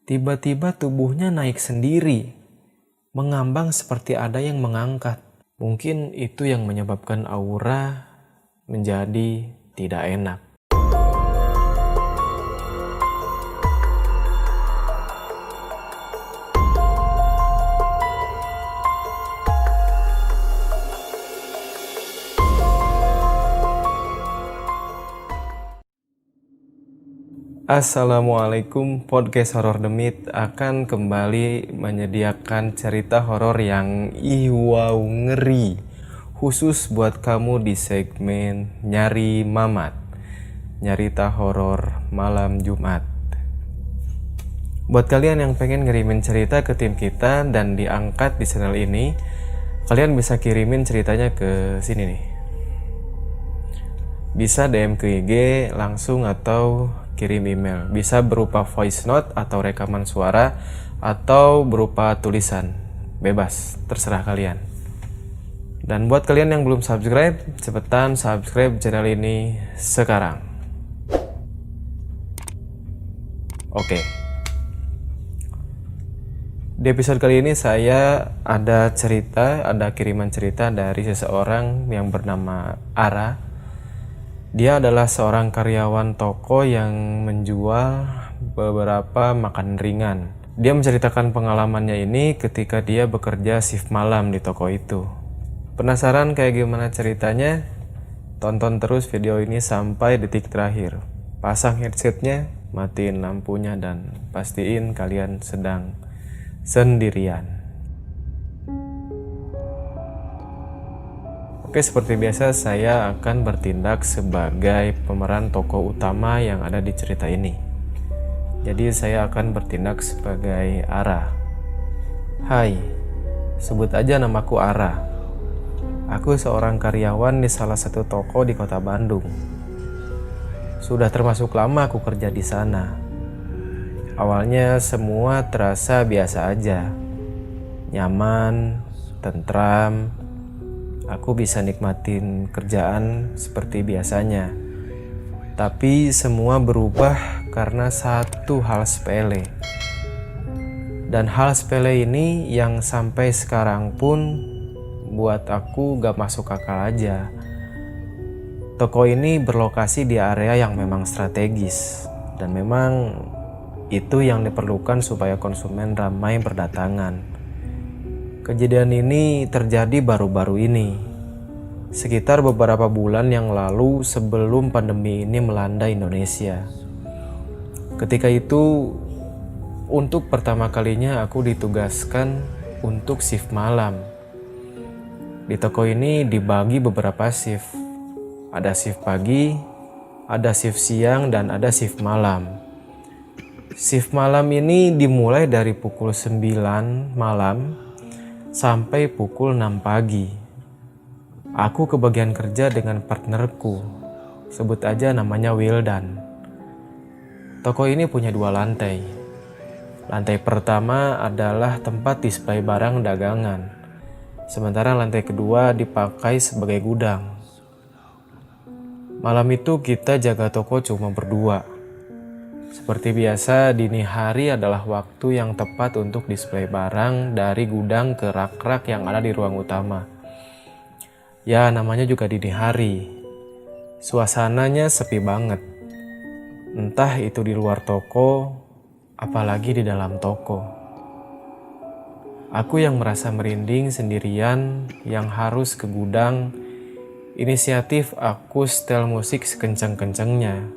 Tiba-tiba tubuhnya naik sendiri, mengambang seperti ada yang mengangkat. Mungkin itu yang menyebabkan aura menjadi tidak enak. Assalamualaikum, podcast Horor Demit akan kembali menyediakan cerita horor yang wow ngeri, khusus buat kamu di segmen Nyari Mamat, nyarita horor malam Jumat. Buat kalian yang pengen ngirimin cerita ke tim kita dan diangkat di channel ini, kalian bisa kirimin ceritanya ke sini nih. Bisa DM ke IG langsung atau kirim email. Bisa berupa voice note atau rekaman suara atau berupa tulisan. Bebas, terserah kalian. Dan buat kalian yang belum subscribe, cepetan subscribe channel ini sekarang. Oke. Di episode kali ini saya ada kiriman cerita dari seseorang yang bernama Ara. Dia adalah seorang karyawan toko yang menjual beberapa makanan ringan. Dia menceritakan pengalamannya ini ketika dia bekerja shift malam di toko itu. Penasaran kayak gimana ceritanya? Tonton terus video ini sampai detik terakhir. Pasang headsetnya, matiin lampunya, dan pastiin kalian sedang sendirian. Oke, seperti biasa saya akan bertindak sebagai pemeran tokoh utama yang ada di cerita ini. Jadi saya akan bertindak sebagai Ara. Hai, sebut aja namaku Ara. Aku seorang karyawan di salah satu toko di kota Bandung. Sudah termasuk lama aku kerja di sana. Awalnya semua terasa biasa aja. Nyaman, tentram. Aku bisa nikmatin kerjaan seperti biasanya. Tapi semua berubah karena satu hal sepele. Dan hal sepele ini yang sampai sekarang pun buat aku gak masuk akal aja. Toko ini berlokasi di area yang memang strategis. Dan memang itu yang diperlukan supaya konsumen ramai berdatangan. Kejadian ini terjadi baru-baru ini, sekitar beberapa bulan yang lalu sebelum pandemi ini melanda Indonesia. Ketika itu, untuk pertama kalinya aku ditugaskan untuk shift malam. Di toko ini dibagi beberapa shift. Ada shift pagi, ada shift siang, dan ada shift malam. Shift malam ini dimulai dari pukul 9 malam sampai pukul 6 pagi. Aku kebagian kerja dengan partnerku, sebut aja namanya Wildan. Toko ini punya 2 lantai. Lantai pertama adalah tempat display barang dagangan, sementara lantai kedua dipakai sebagai gudang. Malam itu kita jaga toko cuma berdua. Seperti biasa, dini hari adalah waktu yang tepat untuk display barang dari gudang ke rak-rak yang ada di ruang utama. Ya, namanya juga dini hari. Suasananya sepi banget. Entah itu di luar toko, apalagi di dalam toko. Aku yang merasa merinding sendirian yang harus ke gudang. Inisiatif aku setel musik sekencang-kencangnya,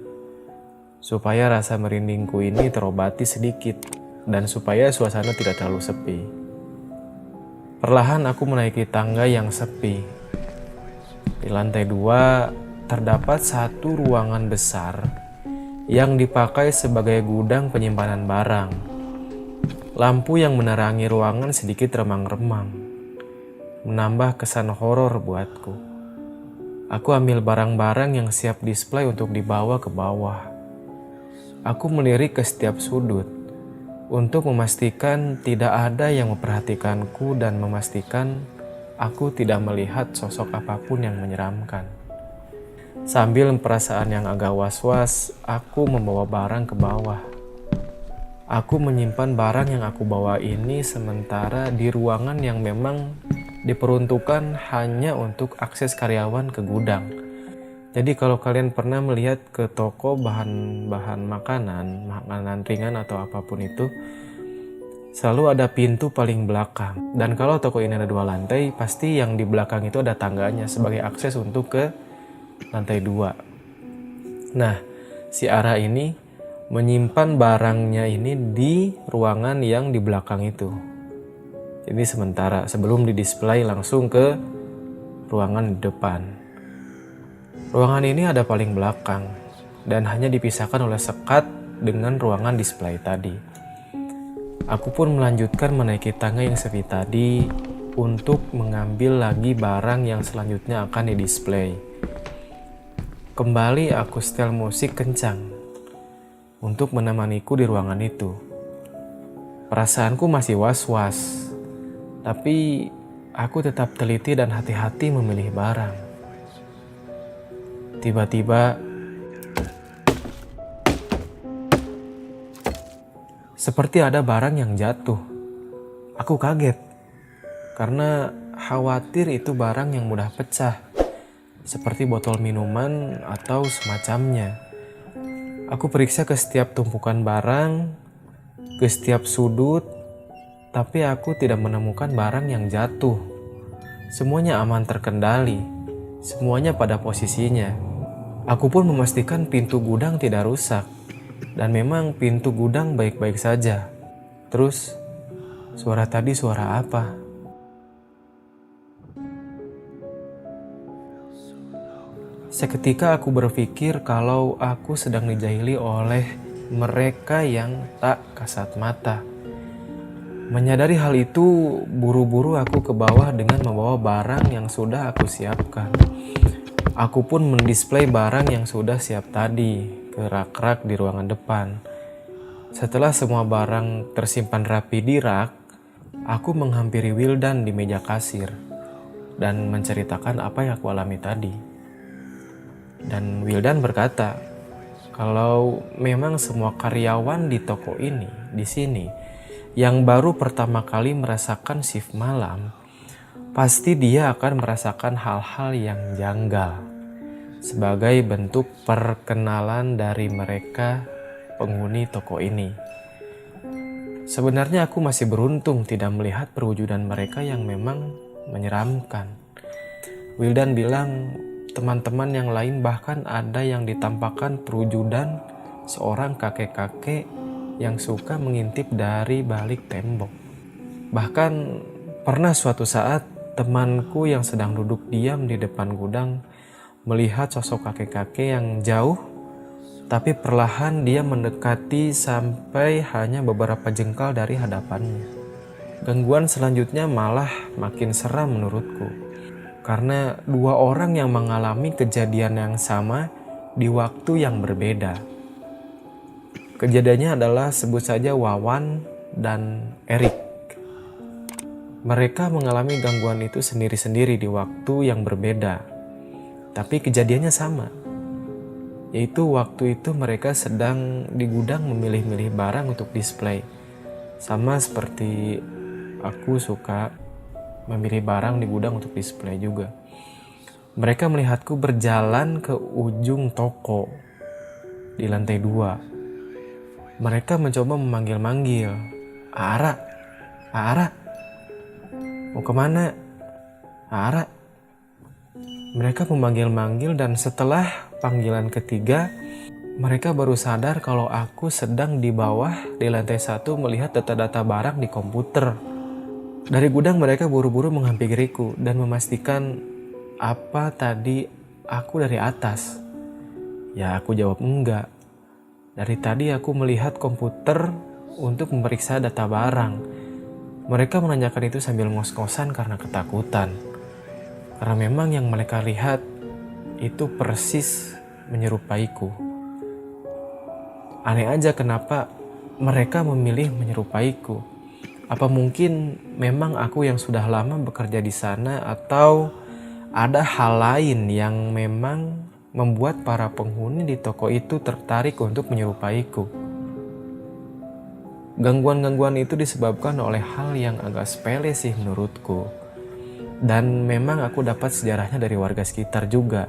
supaya rasa merindingku ini terobati sedikit dan supaya suasana tidak terlalu sepi. Perlahan aku menaiki tangga yang sepi. Di lantai 2 terdapat satu ruangan besar yang dipakai sebagai gudang penyimpanan barang. Lampu yang menerangi ruangan sedikit remang-remang, menambah kesan horor buatku. Aku ambil barang-barang yang siap display untuk dibawa ke bawah. Aku melirik ke setiap sudut untuk memastikan tidak ada yang memperhatikanku dan memastikan aku tidak melihat sosok apapun yang menyeramkan. Sambil perasaan yang agak was-was, aku membawa barang ke bawah. Aku menyimpan barang yang aku bawa ini sementara di ruangan yang memang diperuntukkan hanya untuk akses karyawan ke gudang. Jadi kalau kalian pernah melihat ke toko bahan-bahan makanan ringan atau apapun itu, selalu ada pintu paling belakang. Dan kalau toko ini ada 2 lantai, pasti yang di belakang itu ada tangganya sebagai akses untuk ke lantai 2. Nah, si Ara ini menyimpan barangnya ini di ruangan yang di belakang itu. Jadi sementara sebelum didisplay langsung ke ruangan di depan. Ruangan ini ada paling belakang dan hanya dipisahkan oleh sekat dengan ruangan display tadi. Aku pun melanjutkan menaiki tangga yang sepi tadi untuk mengambil lagi barang yang selanjutnya akan didisplay. Kembali aku setel musik kencang untuk menemaniku di ruangan itu. Perasaanku masih was-was, tapi aku tetap teliti dan hati-hati memilih barang. Tiba-tiba, seperti ada barang yang jatuh. Aku kaget, karena khawatir itu barang yang mudah pecah, seperti botol minuman atau semacamnya. Aku periksa ke setiap tumpukan barang, ke setiap sudut, tapi aku tidak menemukan barang yang jatuh. Semuanya aman terkendali, semuanya pada posisinya. Aku pun memastikan pintu gudang tidak rusak, dan memang pintu gudang baik-baik saja. Terus, suara tadi suara apa? Seketika aku berpikir kalau aku sedang dijahili oleh mereka yang tak kasat mata. Menyadari hal itu, buru-buru aku ke bawah dengan membawa barang yang sudah aku siapkan. Aku pun mendisplay barang yang sudah siap tadi ke rak-rak di ruangan depan. Setelah semua barang tersimpan rapi di rak, aku menghampiri Wildan di meja kasir dan menceritakan apa yang aku alami tadi. Dan Wildan berkata, kalau memang semua karyawan di toko ini, di sini, yang baru pertama kali merasakan shift malam, pasti dia akan merasakan hal-hal yang janggal. Sebagai bentuk perkenalan dari mereka penghuni toko ini. Sebenarnya aku masih beruntung tidak melihat perwujudan mereka yang memang menyeramkan. Wildan bilang, teman-teman yang lain bahkan ada yang ditampakkan perwujudan seorang kakek-kakek yang suka mengintip dari balik tembok. Bahkan pernah suatu saat temanku yang sedang duduk diam di depan gudang melihat sosok kakek-kakek yang jauh, tapi perlahan dia mendekati sampai hanya beberapa jengkal dari hadapannya. Gangguan selanjutnya malah makin seram menurutku. Karena 2 orang yang mengalami kejadian yang sama di waktu yang berbeda. Kejadiannya adalah sebut saja Wawan dan Erik. Mereka mengalami gangguan itu sendiri-sendiri di waktu yang berbeda. Tapi kejadiannya sama. Yaitu waktu itu mereka sedang di gudang memilih-milih barang untuk display. Sama seperti aku suka memilih barang di gudang untuk display juga. Mereka melihatku berjalan ke ujung toko di lantai 2. Mereka mencoba memanggil-manggil, Ara, Ara, mau kemana? Ara. Mereka memanggil-manggil dan setelah panggilan ketiga, mereka baru sadar kalau aku sedang di bawah di lantai 1 melihat data-data barang di komputer. Dari gudang mereka buru-buru menghampiriku dan memastikan apa tadi aku dari atas. Ya aku jawab enggak. Dari tadi aku melihat komputer untuk memeriksa data barang. Mereka menanyakan itu sambil ngos-ngosan karena ketakutan. Karena memang yang mereka lihat itu persis menyerupaiku. Aneh aja kenapa mereka memilih menyerupaiku. Apa mungkin memang aku yang sudah lama bekerja di sana atau ada hal lain yang memang membuat para penghuni di toko itu tertarik untuk menyerupaiku. Gangguan-gangguan itu disebabkan oleh hal yang agak sepele sih menurutku. Dan memang aku dapat sejarahnya dari warga sekitar juga.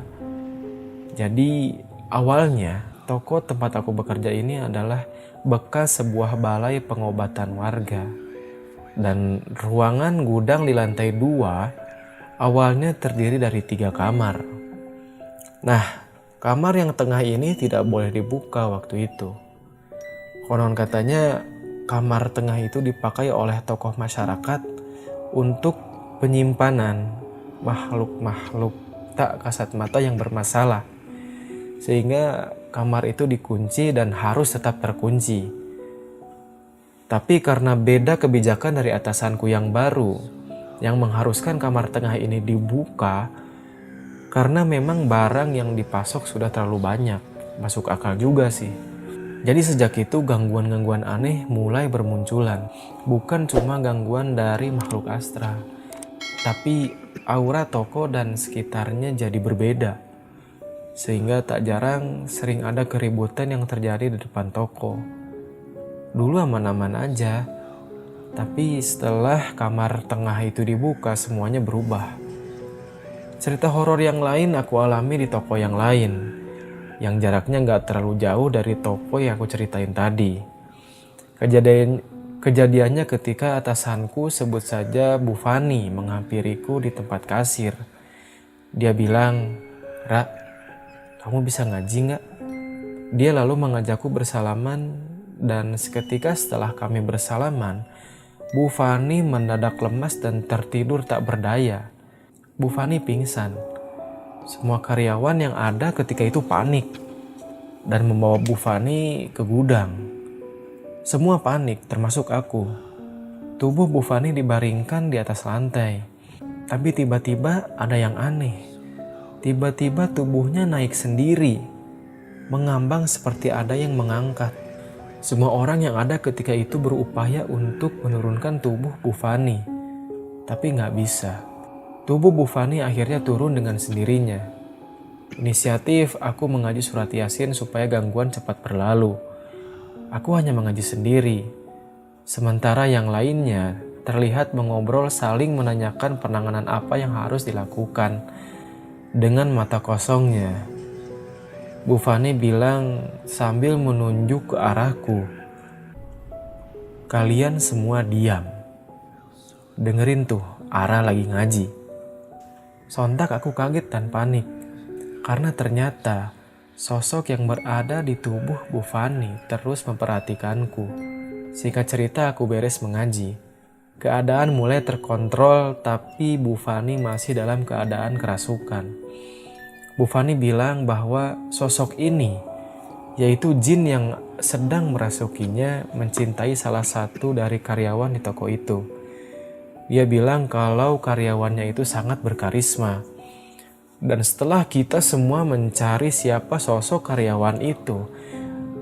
Jadi awalnya toko tempat aku bekerja ini adalah bekas sebuah balai pengobatan warga. Dan ruangan gudang di lantai 2 awalnya terdiri dari 3 kamar. Nah, kamar yang tengah ini tidak boleh dibuka waktu itu. Konon katanya kamar tengah itu dipakai oleh tokoh masyarakat untuk penyimpanan makhluk-makhluk tak kasat mata yang bermasalah. Sehingga kamar itu dikunci dan harus tetap terkunci. Tapi karena beda kebijakan dari atasanku yang baru, yang mengharuskan kamar tengah ini dibuka, karena memang barang yang dipasok sudah terlalu banyak. Masuk akal juga sih. Jadi sejak itu gangguan-gangguan aneh mulai bermunculan. Bukan cuma gangguan dari makhluk astral, tapi aura toko dan sekitarnya jadi berbeda. Sehingga tak jarang sering ada keributan yang terjadi di depan toko. Dulu aman-aman aja, tapi setelah kamar tengah itu dibuka semuanya berubah. Cerita horor yang lain aku alami di toko yang lain, yang jaraknya gak terlalu jauh dari toko yang aku ceritain tadi. Kejadiannya ketika atasanku, sebut saja Bu Fani, menghampiriku di tempat kasir. Dia bilang, "Ra, kamu bisa ngaji gak?" Dia lalu mengajakku bersalaman, dan seketika setelah kami bersalaman, Bu Fani mendadak lemas dan tertidur tak berdaya. Bu Fani pingsan. Semua karyawan yang ada ketika itu panik dan membawa Bu Fani ke gudang. Semua panik, termasuk aku. Tubuh Bu Fani dibaringkan di atas lantai. Tapi tiba-tiba ada yang aneh. Tiba-tiba tubuhnya naik sendiri, mengambang seperti ada yang mengangkat. Semua orang yang ada ketika itu berupaya untuk menurunkan tubuh Bu Fani, tapi gak bisa. Tubuh Bu Fani akhirnya turun dengan sendirinya. Inisiatif aku mengaji surat Yasin supaya gangguan cepat berlalu. Aku hanya mengaji sendiri. Sementara yang lainnya terlihat mengobrol, saling menanyakan penanganan apa yang harus dilakukan. Dengan mata kosongnya, Bu Fani bilang sambil menunjuk ke arahku, "Kalian semua diam. Dengerin tuh, Ara lagi ngaji." Sontak aku kaget dan panik, karena ternyata sosok yang berada di tubuh Bu Fani terus memperhatikanku. Singkat cerita aku beres mengaji. Keadaan mulai terkontrol, tapi Bu Fani masih dalam keadaan kerasukan. Bu Fani bilang bahwa sosok ini, yaitu jin yang sedang merasukinya, mencintai salah satu dari karyawan di toko itu. Dia bilang kalau karyawannya itu sangat berkarisma. Dan setelah kita semua mencari siapa sosok karyawan itu,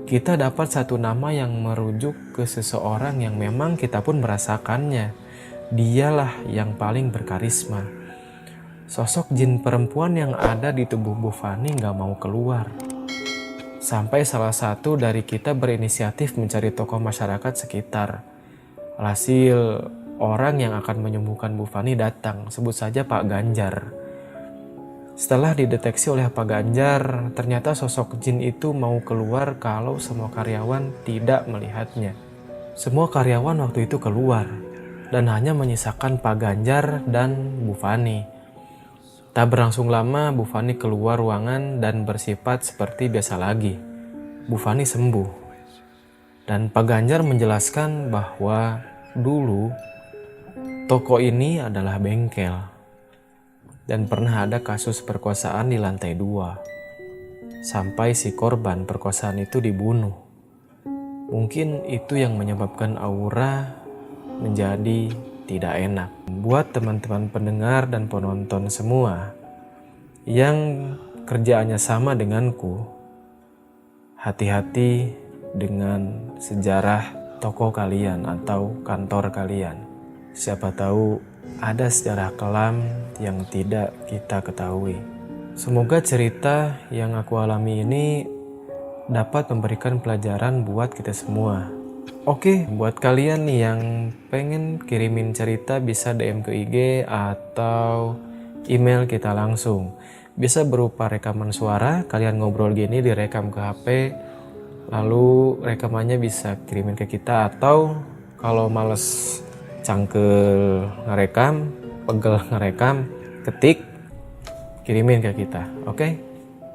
kita dapat satu nama yang merujuk ke seseorang yang memang kita pun merasakannya. Dialah yang paling berkarisma. Sosok jin perempuan yang ada di tubuh Bu Fani gak mau keluar. Sampai salah satu dari kita berinisiatif mencari tokoh masyarakat sekitar. Alhasil, orang yang akan menyembuhkan Bu Fani datang, sebut saja Pak Ganjar. Setelah dideteksi oleh Pak Ganjar, ternyata sosok jin itu mau keluar kalau semua karyawan tidak melihatnya. Semua karyawan waktu itu keluar, dan hanya menyisakan Pak Ganjar dan Bu Fani. Tak berlangsung lama, Bu Fani keluar ruangan dan bersifat seperti biasa lagi. Bu Fani sembuh. Dan Pak Ganjar menjelaskan bahwa dulu toko ini adalah bengkel. Dan pernah ada kasus perkosaan di lantai 2. Sampai si korban perkosaan itu dibunuh. Mungkin itu yang menyebabkan aura menjadi tidak enak. Buat teman-teman pendengar dan penonton semua yang kerjaannya sama denganku, hati-hati dengan sejarah toko kalian atau kantor kalian. Siapa tahu ada sejarah kelam yang tidak kita ketahui. Semoga cerita yang aku alami ini dapat memberikan pelajaran buat kita semua. Oke, buat kalian nih yang pengen kirimin cerita bisa DM ke IG atau email kita langsung. Bisa berupa rekaman suara, kalian ngobrol gini direkam ke HP, lalu rekamannya bisa kirimin ke kita, atau kalau males cangkel ngerekam, pegel ngerekam, ketik, kirimin ke kita, oke?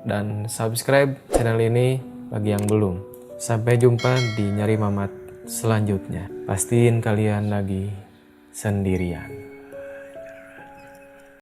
Dan subscribe channel ini bagi yang belum. Sampai jumpa di Nyari Mamat selanjutnya. Pastiin kalian lagi sendirian.